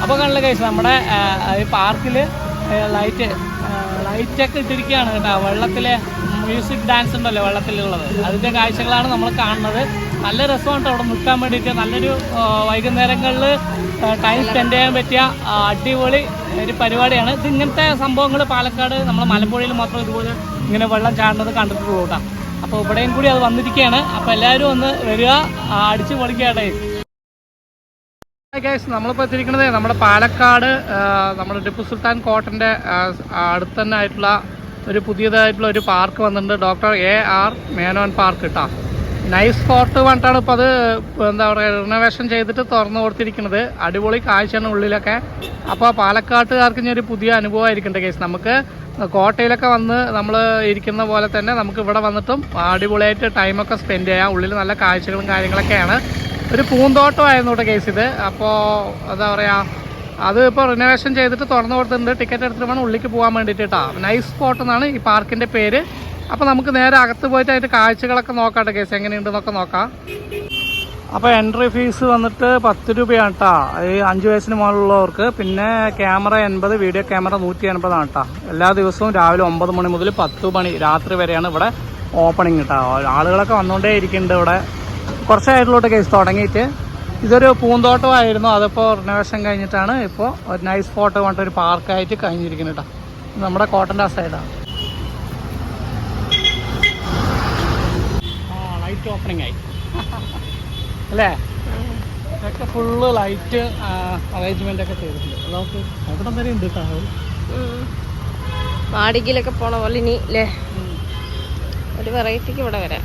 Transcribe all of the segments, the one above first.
അപ്പോൾ കണ്ടില്ല ഗൈസ്, നമ്മുടെ ഈ പാർക്കിൽ ലൈറ്റൊക്കെ ഇട്ടിരിക്കുകയാണ് കേട്ടോ. വെള്ളത്തിലെ മ്യൂസിക് ഡാൻസ് ഉണ്ടല്ലോ വെള്ളത്തിലുള്ളത്, അതിൻ്റെ കാഴ്ചകളാണ് നമ്മൾ കാണുന്നത്. നല്ല രസമാണ് കേട്ടോ അവിടെ നിൽക്കാൻ വേണ്ടിയിട്ട്. നല്ലൊരു വൈകുന്നേരങ്ങളിൽ ടൈം സ്പെൻഡ് ചെയ്യാൻ പറ്റിയ അടിപൊളി ഒരു പരിപാടിയാണ്. ഇത് ഇങ്ങനത്തെ സംഭവങ്ങൾ പാലക്കാട് നമ്മൾ മലമ്പുഴയിൽ മാത്രം ഇതുപോലെ ഇങ്ങനെ വെള്ളം ചാടുന്നത് കണ്ടിട്ടുള്ളൂ കേട്ടോ. അപ്പോൾ ഇവിടെയും കൂടി അത് വന്നിരിക്കുകയാണ്. അപ്പോൾ എല്ലാവരും ഒന്ന് വരിക, അടിച്ച് പൊളിക്കാട്ടെ. ഗൈസ്, നമ്മളിപ്പോൾ എത്തിയിരിക്കുന്നത് നമ്മുടെ പാലക്കാട് നമ്മുടെ ടിപ്പു സുൽത്താൻ കോട്ടൻ്റെ അടുത്ത് തന്നെ ആയിട്ടുള്ള ഒരു പുതിയതായിട്ടുള്ള ഒരു പാർക്ക് വന്നിട്ടുണ്ട്. ഡോക്ടർ AR മേനോൻ പാർക്ക് കേട്ടോ. നൈസ് സ്പോട്ട് പറഞ്ഞിട്ടാണ് ഇപ്പോൾ അത് എന്താ പറയുക റിനോവേഷൻ ചെയ്തിട്ട് തുറന്നു കൊടുത്തിരിക്കുന്നത്. അടിപൊളി കാഴ്ചയാണ് ഉള്ളിലൊക്കെ. അപ്പോൾ പാലക്കാട്ടുകാർക്ക് ഇനി ഒരു പുതിയ അനുഭവമായിരിക്കട്ടെ ഗൈസ്. നമുക്ക് കോട്ടയിലൊക്കെ വന്ന് നമ്മൾ ഇരിക്കുന്ന പോലെ തന്നെ നമുക്ക് ഇവിടെ വന്നിട്ടും അടിപൊളിയായിട്ട് ടൈമൊക്കെ സ്പെൻഡ് ചെയ്യാം. ഉള്ളിൽ നല്ല കാഴ്ചകളും കാര്യങ്ങളൊക്കെയാണ്. ഒരു പൂന്തോട്ടമായിരുന്നു കേട്ടോ കേസ് ഇത്. അപ്പോൾ എന്താ പറയുക, അത് ഇപ്പോൾ റിനോവേഷൻ ചെയ്തിട്ട് തുറന്നു കൊടുത്തിട്ടുണ്ട്. ടിക്കറ്റ് എടുത്തിട്ട് വേണം ഉള്ളിലേക്ക് പോകാൻ വേണ്ടിയിട്ട് കേട്ടോ. നൈസ് സ്പോട്ട് എന്നാണ് ഈ പാർക്കിൻ്റെ പേര്. അപ്പോൾ നമുക്ക് നേരെ അകത്ത് പോയിട്ട് അതിൻ്റെ കാഴ്ചകളൊക്കെ നോക്കാം കേസ്, എങ്ങനെയുണ്ടെന്നൊക്കെ നോക്കാം. അപ്പോൾ എൻട്രി ഫീസ് വന്നിട്ട് 10 രൂപയാണ് കേട്ടോ ഈ 5 വയസ്സിന് മുകളിലുള്ളവർക്ക്. പിന്നെ ക്യാമറ 80, വീഡിയോ ക്യാമറ 180 കേട്ടോ. എല്ലാ ദിവസവും രാവിലെ 9 മണി മുതൽ 10 മണി രാത്രി വരെയാണ് ഇവിടെ ഓപ്പണിങ് കേട്ടോ. ആളുകളൊക്കെ വന്നുകൊണ്ടേ ഇരിക്കുന്നുണ്ട് ഇവിടെ. കുറച്ചായിട്ടുള്ളൂട്ട് കേസ് തുടങ്ങിയിട്ട്. ഇതൊരു പൂന്തോട്ടമായിരുന്നു, അതിപ്പോൾ റിനോവേഷൻ കഴിഞ്ഞിട്ടാണ് ഇപ്പോൾ ഒരു നൈസ് സ്പോട്ട് പറഞ്ഞിട്ടൊരു പാർക്കായിട്ട് കഴിഞ്ഞിരിക്കുന്നത് കേട്ടോ. നമ്മുടെ കോട്ടൻ്റെ ആ സൈഡാണ്. ലൈറ്റ് ഓപ്പണിംഗ് ആയി അല്ലേ? ഇതൊക്കെ ഫുള്ള് ലൈറ്റ് അറേഞ്ച്മെൻ്റ് ഒക്കെ ചെയ്തിട്ടുണ്ട്. നമുക്ക് അവിടെ വരെ ഉണ്ട് കേട്ടോ. വാടികയിലൊക്കെ പോണ പോലെ ഇനി അല്ലേ ഒരു വെറൈറ്റിക്ക് ഇവിടെ വരാം.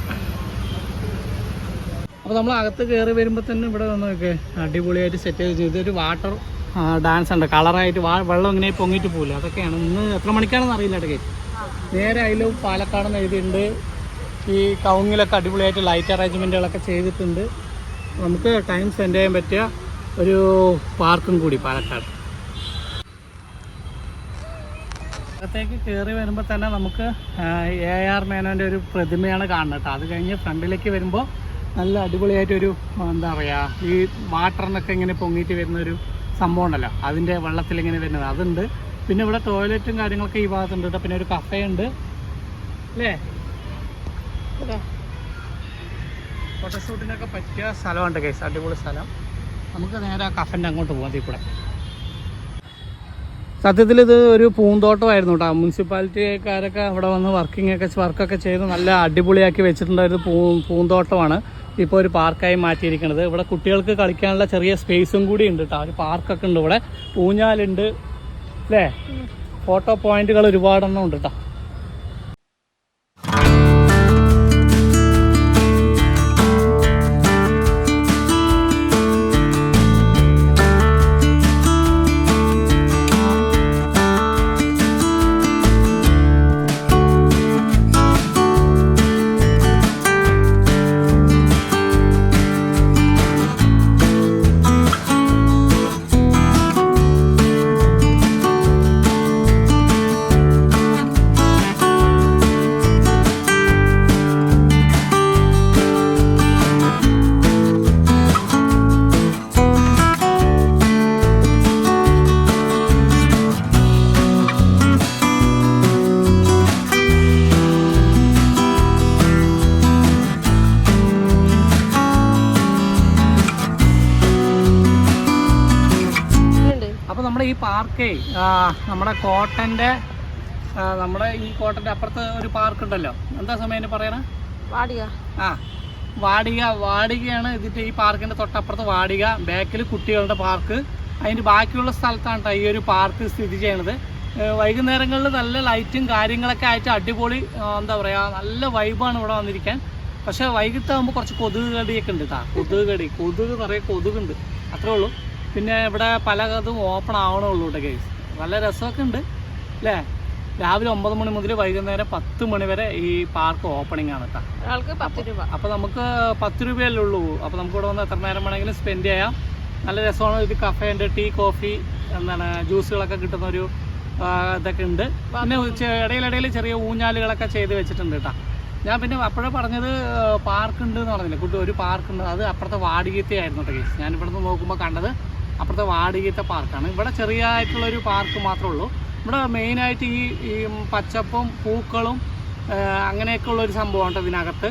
അപ്പോൾ നമ്മൾ അകത്ത് കയറി വരുമ്പോൾ തന്നെ ഇവിടെ വന്നൊക്കെ അടിപൊളിയായിട്ട് സെറ്റ് ചെയ്ത് ഇതൊരു വാട്ടർ ഡാൻസ് ഉണ്ട്. കളറായിട്ട് വെള്ളം ഇങ്ങനെ പൊങ്ങിയിട്ട് പോകില്ല. അതൊക്കെയാണ്. ഇന്ന് എത്ര മണിക്കാണെന്ന് അറിയില്ല ഇടയ്ക്ക്. നേരെ അതിലും പാലക്കാടെന്ന് എഴുതിയിട്ടുണ്ട്. ഈ കവുങ്ങിലൊക്കെ അടിപൊളിയായിട്ട് ലൈറ്റ് അറേഞ്ച്മെൻറ്റുകളൊക്കെ ചെയ്തിട്ടുണ്ട്. നമുക്ക് ടൈം സ്പെൻഡ് ചെയ്യാൻ പറ്റിയ ഒരു പാർക്കും കൂടി പാലക്കാട്. അകത്തേക്ക് കയറി വരുമ്പോൾ തന്നെ നമുക്ക് AR മേനോൻ്റെ ഒരു പ്രതിമയാണ് കാണുന്നത് കേട്ടോ. അത് കഴിഞ്ഞ് ഫ്രണ്ടിലേക്ക് വരുമ്പോൾ നല്ല അടിപൊളിയായിട്ടൊരു എന്താ പറയുക, ഈ വാട്ടറിനൊക്കെ ഇങ്ങനെ പൊങ്ങിയിട്ട് വരുന്നൊരു സംഭവം ഉണ്ടല്ലോ, അതിൻ്റെ വെള്ളത്തിലിങ്ങനെ വരുന്നത് അതുണ്ട്. പിന്നെ ഇവിടെ ടോയ്ലറ്റും കാര്യങ്ങളൊക്കെ ഈ ഭാഗത്തുണ്ട് കേട്ടോ. പിന്നെ ഒരു കഫേ ഉണ്ട് അല്ലേ? ഫോട്ടോഷൂട്ടിനൊക്കെ പറ്റിയ സ്ഥലമുണ്ട് കേസ്, അടിപൊളി സ്ഥലം. നമുക്ക് നേരെ ആ കഫേൻ്റെ അങ്ങോട്ട് പോകാം. ഇതിൽ കൂടെ സത്യത്തിൽ ഇത് ഒരു പൂന്തോട്ടമായിരുന്നു കേട്ടോ. മുനിസിപ്പാലിറ്റിക്കാരൊക്കെ അവിടെ വന്ന് വർക്കൊക്കെ ചെയ്ത് നല്ല അടിപൊളിയാക്കി വെച്ചിട്ടുണ്ടായിരുന്ന പൂന്തോട്ടമാണ് ഇപ്പോൾ ഒരു പാർക്കായി മാറ്റിയിരിക്കുന്നത്. ഇവിടെ കുട്ടികൾക്ക് കളിക്കാനുള്ള ചെറിയ സ്പേസും കൂടി ഉണ്ട് കേട്ടോ. ഒരു പാർക്കൊക്കെ ഉണ്ട് ഇവിടെ. ഊഞ്ഞാലുണ്ട് അല്ലേ? ഫോട്ടോ പോയിന്റുകൾ ഒരുപാടെണ്ണം ഉണ്ട് കേട്ടോ. ഈ പാർക്കേ നമ്മുടെ കോട്ടൻ്റെ നമ്മുടെ ഈ കോട്ടൻ്റെ അപ്പുറത്ത് ഒരു പാർക്ക് ഉണ്ടല്ലോ, എന്താ സമയം പറയണ? വാടിക. വാടികയാണ് ഇതിൻ്റെ ഈ പാർക്കിൻ്റെ തൊട്ടപ്പുറത്ത് വാടിക. ബാക്കിൽ കുട്ടികളുടെ പാർക്ക്. അതിൻ്റെ ബാക്കിയുള്ള സ്ഥലത്താണ് കേട്ടോ ഈ ഒരു പാർക്ക് സ്ഥിതി ചെയ്യണത്. വൈകുന്നേരങ്ങളിൽ നല്ല ലൈറ്റും കാര്യങ്ങളൊക്കെ ആയിട്ട് അടിപൊളി എന്താ പറയുക നല്ല വൈബാണ് ഇവിടെ വന്നിരിക്കാൻ. പക്ഷേ വൈകിട്ടാകുമ്പോൾ കുറച്ച് കൊതുക് കടിയൊക്കെ ഉണ്ട് കേട്ടോ. കൊതുക് നിറയെ കൊതുകുണ്ട്, അത്രേ ഉള്ളൂ. പിന്നെ ഇവിടെ പലതും ഓപ്പൺ ആവണുള്ളൂ കേട്ടോ ഗൈസ്. നല്ല രസമൊക്കെ ഉണ്ട് അല്ലേ? രാവിലെ 9 മണി മുതൽ വൈകുന്നേരം 10 മണി വരെ ഈ പാർക്ക് ഓപ്പണിംഗ് ആണ് കേട്ടോ. ഒരാൾക്ക് 10 രൂപ. അപ്പോൾ നമുക്ക് 10 രൂപയല്ലേ ഉള്ളൂ. അപ്പോൾ നമുക്ക് ഇവിടെ വന്ന് എത്ര നേരം വേണമെങ്കിലും സ്പെൻഡ് ചെയ്യാം. നല്ല രസമാണ്. ഇത് കഫേ ഉണ്ട്, ടീ കോഫി എന്താണ് ജ്യൂസുകളൊക്കെ കിട്ടുന്ന ഒരു ഇതൊക്കെ ഉണ്ട്. പിന്നെ ഇടയിലിടയിൽ ചെറിയ ഊഞ്ഞാലുകളൊക്കെ ചെയ്ത് വെച്ചിട്ടുണ്ട് കേട്ടോ. ഞാൻ പിന്നെ അപ്പോഴേ പറഞ്ഞത് പാർക്ക് ഉണ്ട് എന്ന് പറഞ്ഞില്ലേ, ഒരു പാർക്ക് ഉണ്ട്. അത് അപ്പുറത്തെ വാടികത്തെ ആയിരുന്നു കേട്ടോ കേസ്. ഞാനിവിടെ നിന്ന് നോക്കുമ്പോൾ കണ്ടത് അപ്പുറത്തെ വാടികത്തെ പാർക്കാണ്. ഇവിടെ ചെറിയതായിട്ടുള്ളൊരു പാർക്ക് മാത്രമേ ഉള്ളൂ. ഇവിടെ മെയിനായിട്ട് ഈ പച്ചപ്പും പൂക്കളും അങ്ങനെയൊക്കെ ഉള്ളൊരു സംഭവമാണ് ഇതിനകത്ത്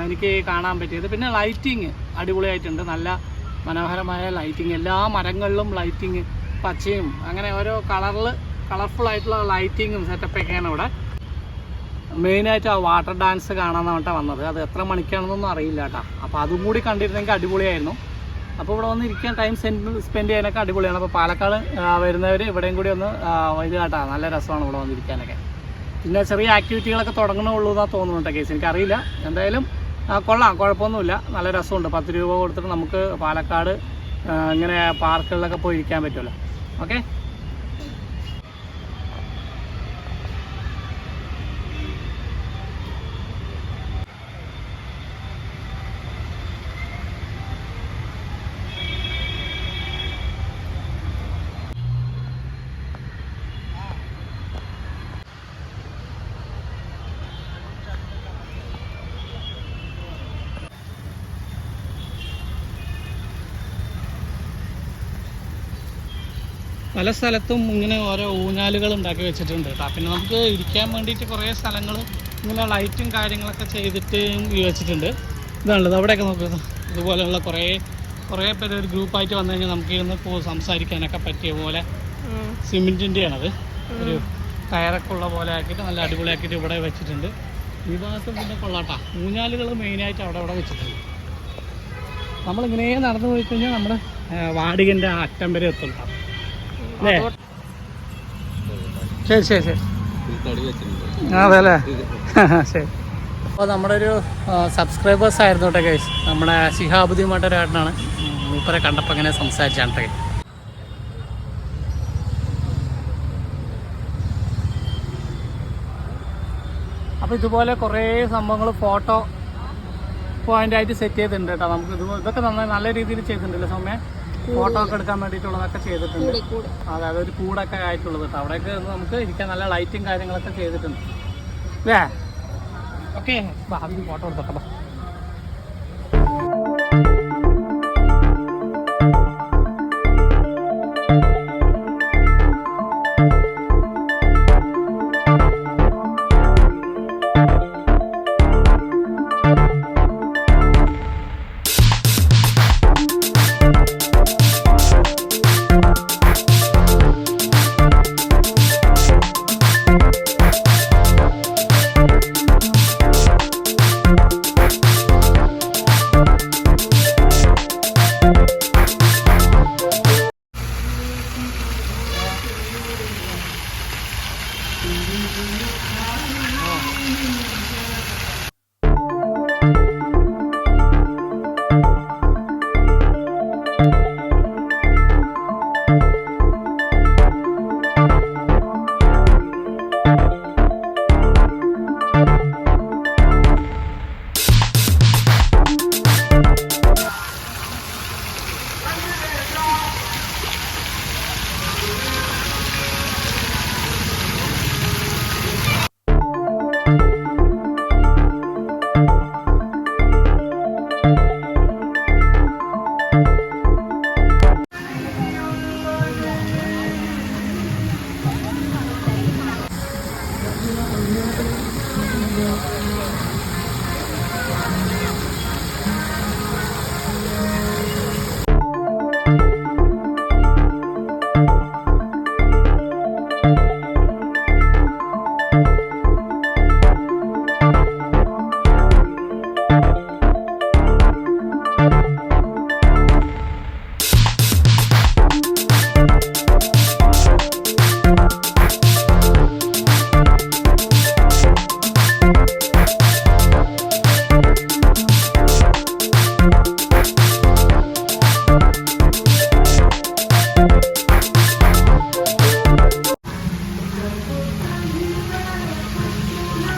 എനിക്ക് കാണാൻ പറ്റിയത്. പിന്നെ ലൈറ്റിങ് അടിപൊളിയായിട്ടുണ്ട്, നല്ല മനോഹരമായ ലൈറ്റിങ്, എല്ലാ മരങ്ങളിലും ലൈറ്റിങ്, പച്ചയും അങ്ങനെ ഓരോ കളർഫുള്ളായിട്ടുള്ള ലൈറ്റിങ്ങും സെറ്റപ്പൊക്കെയാണ് ഇവിടെ. മെയിനായിട്ട് ആ വാട്ടർ ഡാൻസ് കാണാമെന്ന് പറഞ്ഞിട്ട് വന്നത്. അത് എത്ര മണിക്കാണെന്നൊന്നും അറിയില്ല കേട്ടോ. അപ്പോൾ അതും കൂടി കണ്ടിരുന്നെങ്കിൽ അടിപൊളിയായിരുന്നു. അപ്പോൾ ഇവിടെ വന്ന് ഇരിക്കാൻ ടൈം സ്പെൻഡ് ചെയ്യാനൊക്കെ അടിപൊളിയാണ്. അപ്പോൾ പാലക്കാട് വരുന്നവർ ഇവിടെയും കൂടി ഒന്ന് ഇത് കേട്ടോ, നല്ല രസമാണ് ഇവിടെ വന്നിരിക്കാനൊക്കെ. പിന്നെ ചെറിയ ആക്ടിവിറ്റികളൊക്കെ തുടങ്ങണുള്ളൂ എന്നാണ് തോന്നുന്നുണ്ട് കേസ്, എനിക്കറിയില്ല. എന്തായാലും കൊള്ളാം, കുഴപ്പമൊന്നുമില്ല, നല്ല രസമുണ്ട്. 10 രൂപ കൊടുത്തിട്ട് നമുക്ക് പാലക്കാട് ഇങ്ങനെ പാർക്കുകളിലൊക്കെ പോയി ഇരിക്കാൻ പറ്റുമല്ലോ. ഓക്കെ, പല സ്ഥലത്തും ഇങ്ങനെ ഓരോ ഊഞ്ഞാലുകൾ ഉണ്ടാക്കി വെച്ചിട്ടുണ്ട് കേട്ടോ. പിന്നെ നമുക്ക് ഇരിക്കാൻ വേണ്ടിയിട്ട് കുറേ സ്ഥലങ്ങൾ ഇങ്ങനെ ലൈറ്റും കാര്യങ്ങളൊക്കെ ചെയ്തിട്ട് വെച്ചിട്ടുണ്ട്. ഇതാണല്ലോ അവിടെയൊക്കെ നോക്കുന്നത്. ഇതുപോലെയുള്ള കുറേ പേര് ഒരു ഗ്രൂപ്പായിട്ട് വന്നു കഴിഞ്ഞാൽ നമുക്ക് ഇരുന്ന് സംസാരിക്കാനൊക്കെ പറ്റിയ പോലെ സിമെൻറ്റിൻ്റെയാണത്. ഒരു ടയറൊക്കെ ഉള്ള പോലെ ആക്കിയിട്ട് നല്ല അടിപൊളിയാക്കിയിട്ട് ഇവിടെ വെച്ചിട്ടുണ്ട്. ഈ ഭാഗത്ത് പിന്നെ കൊള്ളാട്ടാ, ഊഞ്ഞാലുകൾ മെയിനായിട്ട് അവിടെ വെച്ചിട്ടുണ്ട്. നമ്മളിങ്ങനെ നടന്നു പോയി കഴിഞ്ഞാൽ നമ്മുടെ വാടികൻ്റെ ആ അറ്റം വരെ എത്തും. ശരി അതെ അല്ലേ, ശരി. അപ്പോൾ നമ്മുടെ ഒരു സബ്സ്ക്രൈബേഴ്സ് ആയിരുന്നു കേട്ടോ ഗൈസ്. നമ്മുടെ ശിഹാബുദ്ദീൻ മട്ടരാട്ടനാണ്. മൂപ്പരെ കണ്ടപ്പോൾ ഇങ്ങനെ സംസാരിച്ചാണ് കേട്ടോ. അപ്പോൾ ഇതുപോലെ കുറേ സംഭവങ്ങൾ ഫോട്ടോ പോയിൻ്റായിട്ട് സെറ്റ് ചെയ്തിട്ടുണ്ട് കേട്ടോ. നമുക്ക് ഇതൊക്കെ നന്നായി നല്ല രീതിയിൽ ചെയ്തിട്ടുണ്ടല്ലോ സൗമ്യ. ഫോട്ടോ ഒക്കെ എടുക്കാൻ വേണ്ടിയിട്ടുള്ളതൊക്കെ ചെയ്തിട്ടുണ്ട്. അതായത് ഒരു കൂടൊക്കെ ആയിട്ടുള്ളത് കേട്ടോ. അവിടെയൊക്കെ നമുക്ക് ഇരിക്കാൻ നല്ല ലൈറ്റും കാര്യങ്ങളൊക്കെ ചെയ്തിട്ടുണ്ട് അല്ലേ. ഓക്കെ, ഭാവി ഫോട്ടോ എടുത്തോട്ടോ.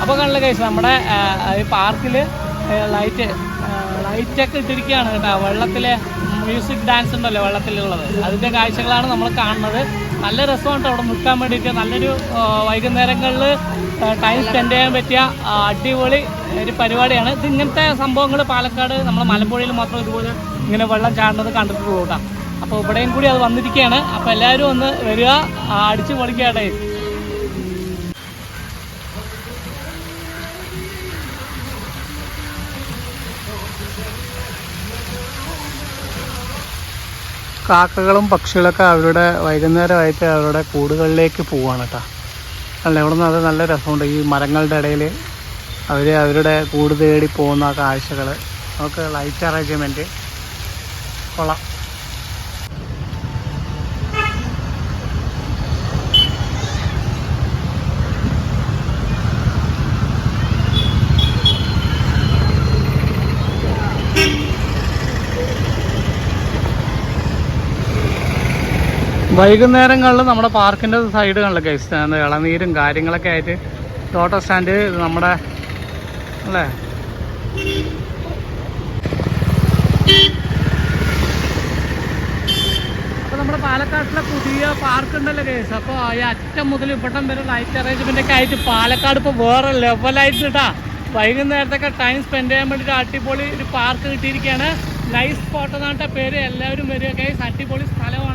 അപ്പോൾ കണ്ടില്ല ഗൈസ്, നമ്മുടെ ഈ പാർക്കിൽ ലൈറ്റൊക്കെ ഇട്ടിരിക്കുകയാണ് കേട്ടോ. വെള്ളത്തിലെ മ്യൂസിക് ഡാൻസ് ഉണ്ടല്ലോ വെള്ളത്തിലുള്ളത്, അതിൻ്റെ കാഴ്ചകളാണ് നമ്മൾ കാണുന്നത്. നല്ല രസമുണ്ട് അവിടെ നിൽക്കാൻ വേണ്ടിയിട്ട്. നല്ലൊരു വൈകുന്നേരങ്ങളിൽ ടൈം സ്പെൻഡ് ചെയ്യാൻ പറ്റിയ അടിപൊളി ഒരു പരിപാടിയാണ് ഇത്. ഇങ്ങനത്തെ സംഭവങ്ങൾ പാലക്കാട് നമ്മൾ മലമ്പുഴയിൽ മാത്രം ഇതുപോലെ ഇങ്ങനെ വെള്ളം ചാടുന്നത് കണ്ടിട്ടുള്ളൂ കേട്ടോ. അപ്പോൾ ഇവിടെയും കൂടി അത് വന്നിരിക്കുകയാണ്. അപ്പോൾ എല്ലാവരും ഒന്ന് വരിക, അടിച്ച് പൊളിക്കാട്ടെ. കാക്കകളും പക്ഷികളൊക്കെ അവരുടെ വൈകുന്നേരമായിട്ട് അവരുടെ കൂടുകളിലേക്ക് പോവുകയാണ് കേട്ടോ. അല്ല, ഇവിടെ നിന്ന് അത് നല്ല രസമുണ്ട്. ഈ മരങ്ങളുടെ ഇടയിൽ അവരുടെ കൂട് തേടി പോകുന്ന കാഴ്ചകൾ, നമുക്ക് ലൈറ്റ് അറേഞ്ച്മെൻറ്റ് കൊള്ളാം. വൈകുന്നേരങ്ങളിൽ നമ്മുടെ പാർക്കിൻ്റെ സൈഡ് കണ്ടില്ല ഗൈസ്, ഇളനീരും കാര്യങ്ങളൊക്കെ ആയിട്ട് ഓട്ടോ സ്റ്റാൻഡ് നമ്മുടെ അല്ലേ. അപ്പോൾ നമ്മുടെ പാലക്കാട്ടിലെ പുതിയ പാർക്ക് ഉണ്ടല്ലോ ഗൈസ്. അപ്പോൾ ഈ അറ്റം മുതൽ ഇവിടം വരെ ലൈറ്റ് അറേഞ്ച്മെൻ്റൊക്കെ ആയിട്ട് പാലക്കാട് ഇപ്പോൾ വേറെ ലെവലായിട്ട് കേട്ടാ. വൈകുന്നേരത്തൊക്കെ ടൈം സ്പെൻഡ് ചെയ്യാൻ വേണ്ടിയിട്ട് അടിപൊളി ഒരു പാർക്ക് കിട്ടിയിരിക്കുകയാണ്. നൈസ് സ്പോട്ട് എന്നാണ് പേര്. എല്ലാവരും വരിക ഗൈസ്, അടിപൊളി സ്ഥലമാണ്.